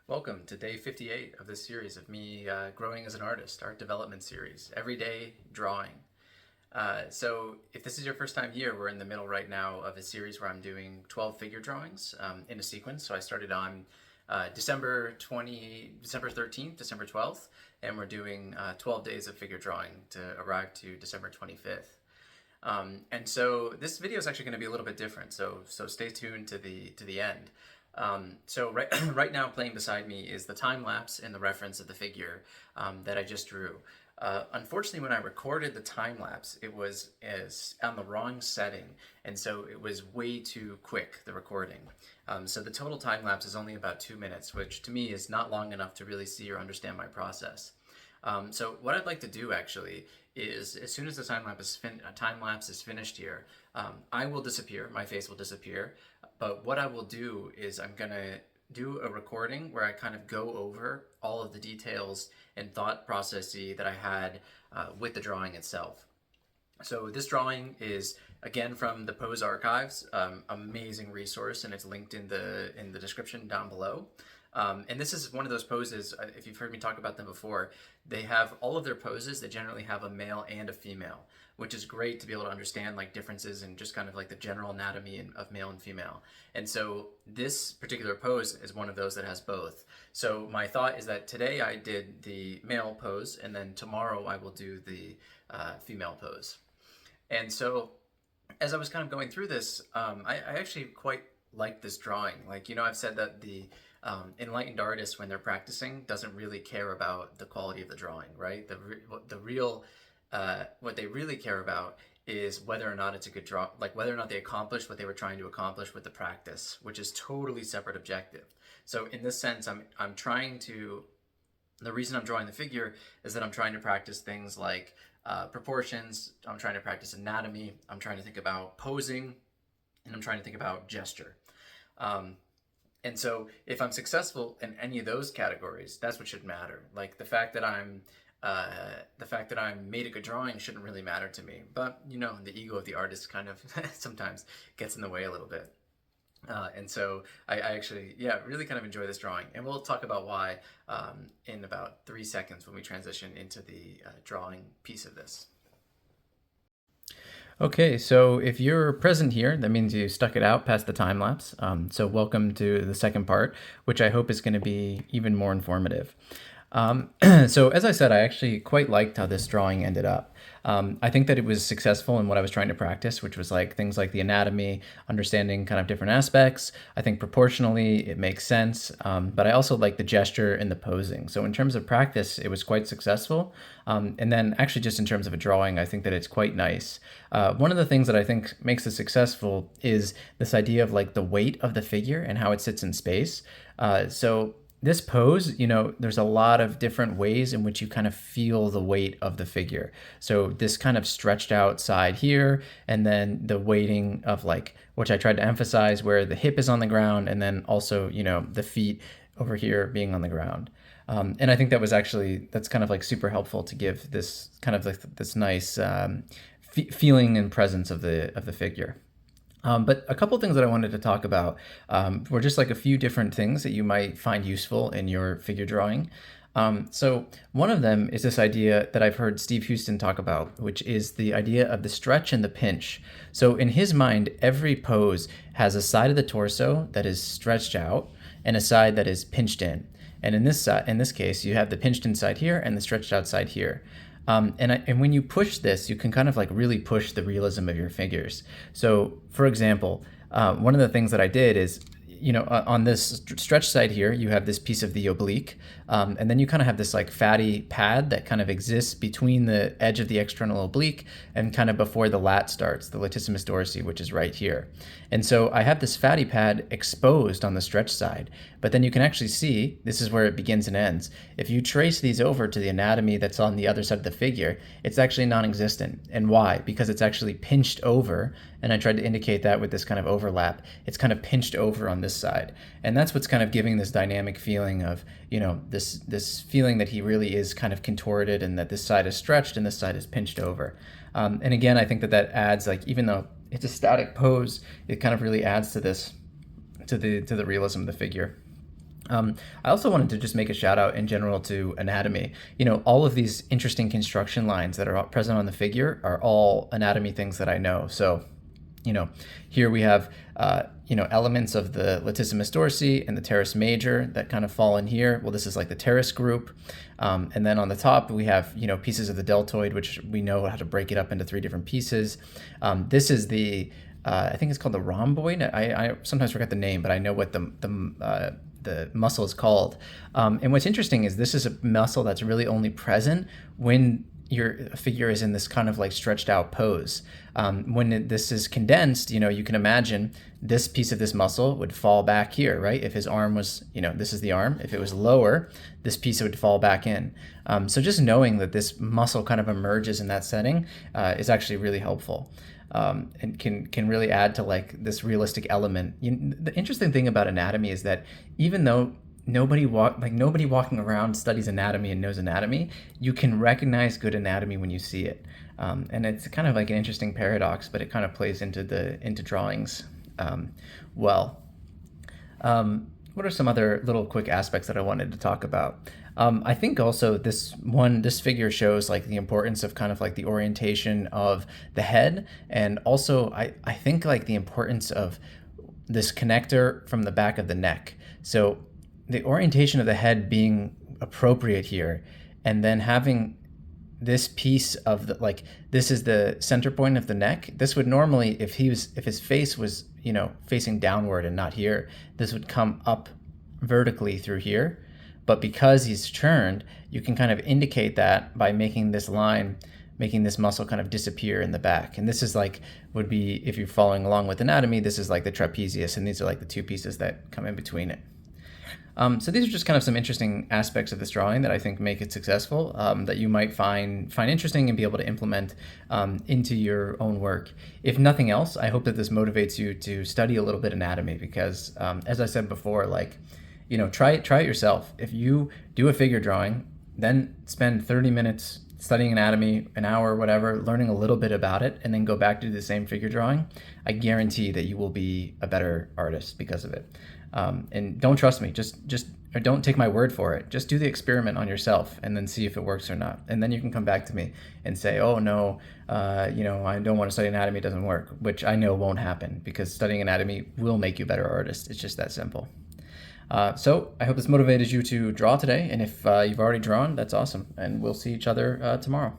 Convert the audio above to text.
Welcome to day 58 of this series of me growing as an artist, art development series, everyday drawing. So if this is your first time here, we're in the middle right now of a series where I'm doing 12 figure drawings in a sequence. So I started on December 13th, December 12th, and we're doing 12 days of figure drawing to arrive to December 25th. And so this video is actually going to be a little bit different. So stay tuned to the end. So right now playing beside me is the time lapse and the reference of the figure that I just drew. Unfortunately, when I recorded the time lapse, it was on the wrong setting, and so it was way too quick, the recording. So the total time lapse is only about 2 minutes, which to me is not long enough to really see or understand my process. So what I'd like to do actually is, as soon as the time lapse is finished here, I will disappear, my face will disappear, but what I will do is I'm gonna do a recording where I kind of go over all of the details and thought processes that I had with the drawing itself. So this drawing is again from the Pose Archives, amazing resource, and it's linked in the description down below. And this is one of those poses, if you've heard me talk about them before, they have all of their poses that generally have a male and a female, which is great to be able to understand like differences and just kind of like the general anatomy of male and female. And so this particular pose is one of those that has both. So my thought is that today I did the male pose, and then tomorrow I will do the female pose. And so as I was kind of going through this, I actually quite like this drawing. Like, I've said that the enlightened artist, when they're practicing, doesn't really care about the quality of the drawing, right? What they really care about is whether or not it's a good draw, like whether or not they accomplished what they were trying to accomplish with the practice, which is totally separate objective. So in this sense, I'm trying to, the reason I'm drawing the figure is that I'm trying to practice things like proportions, I'm trying to practice anatomy, I'm trying to think about posing, and I'm trying to think about gesture. And so if I'm successful in any of those categories, that's what should matter. Like the fact that I made a good drawing shouldn't really matter to me. But the ego of the artist kind of sometimes gets in the way a little bit. And so I actually, really kind of enjoy this drawing. And we'll talk about why in about 3 seconds when we transition into the drawing piece of this. Okay, so if you're present here, that means you stuck it out past the time lapse. So welcome to the second part, which I hope is going to be even more informative. So as I said, I actually quite liked how this drawing ended up. I think that it was successful in what I was trying to practice, which was like things like the anatomy, understanding kind of different aspects. I think proportionally it makes sense, but I also like the gesture and the posing. So in terms of practice, it was quite successful. And then actually just in terms of a drawing, I think that it's quite nice. One of the things that I think makes it successful is this idea of like the weight of the figure and how it sits in space. So this pose, there's a lot of different ways in which you kind of feel the weight of the figure. So this kind of stretched out side here, and then the weighting of like, which I tried to emphasize where the hip is on the ground, and then also, the feet over here being on the ground. And I think that's kind of like super helpful to give this kind of like this nice feeling and presence of the figure. But a couple things that I wanted to talk about were just like a few different things that you might find useful in your figure drawing. So one of them is this idea that I've heard Steve Houston talk about, which is the idea of the stretch and the pinch. So in his mind, every pose has a side of the torso that is stretched out and a side that is pinched in. And in this case, you have the pinched in side here and the stretched out side here. And when you push this, you can kind of like really push the realism of your figures. So for example, one of the things that I did is, on this stretch side here, you have this piece of the oblique, and then you kind of have this like fatty pad that kind of exists between the edge of the external oblique and kind of before the lat starts, the latissimus dorsi, which is right here. And so I have this fatty pad exposed on the stretch side, but then you can actually see, this is where it begins and ends. If you trace these over to the anatomy that's on the other side of the figure, it's actually non-existent. And why? Because it's actually pinched over, and I tried to indicate that with this kind of overlap. It's kind of pinched over on this side. And that's what's kind of giving this dynamic feeling of, this feeling that he really is kind of contorted and that this side is stretched and this side is pinched over. And again, I think that adds, like, even though it's a static pose, it kind of really adds to this, to the realism of the figure. I also wanted to just make a shout out in general to anatomy. You know, all of these interesting construction lines that are present on the figure are all anatomy things that I know. So, you know, here we have, elements of the latissimus dorsi and the teres major that kind of fall in here. Well, this is like the teres group. And then on the top, we have, pieces of the deltoid, which we know how to break it up into three different pieces. This is I think it's called the rhomboid. I sometimes forget the name, but I know what the muscle is called. And what's interesting is this is a muscle that's really only present when your figure is in this kind of like stretched out pose. When this is condensed, you can imagine this piece of this muscle would fall back here, right? If his arm was, this is the arm. If it was lower, this piece would fall back in. So just knowing that this muscle kind of emerges in that setting is actually really helpful. And can really add to like this realistic element. The interesting thing about anatomy is that even though nobody walking around studies anatomy and knows anatomy, you can recognize good anatomy when you see it. And it's kind of like an interesting paradox, but it kind of plays into drawings well. What are some other little quick aspects that I wanted to talk about? I think also this figure shows like the importance of kind of like the orientation of the head, and also I think like the importance of this connector from the back of the neck. So the orientation of the head being appropriate here, and then having this piece of this is the center point of the neck. This would normally, if his face was, facing downward and not here, this would come up vertically through here. But because he's churned, you can kind of indicate that by making this muscle kind of disappear in the back. And this is would be, if you're following along with anatomy, this is like the trapezius, and these are like the two pieces that come in between it. So these are just kind of some interesting aspects of this drawing that I think make it successful, that you might find interesting and be able to implement into your own work. If nothing else, I hope that this motivates you to study a little bit anatomy, because as I said before, try it yourself. If you do a figure drawing, then spend 30 minutes studying anatomy, an hour, whatever, learning a little bit about it, and then go back to do the same figure drawing, I guarantee that you will be a better artist because of it. And don't trust me, or don't take my word for it. Just do the experiment on yourself and then see if it works or not. And then you can come back to me and say, oh no, I don't want to study anatomy, it doesn't work, which I know won't happen, because studying anatomy will make you a better artist. It's just that simple. So I hope this motivated you to draw today. And if you've already drawn, that's awesome. And we'll see each other tomorrow.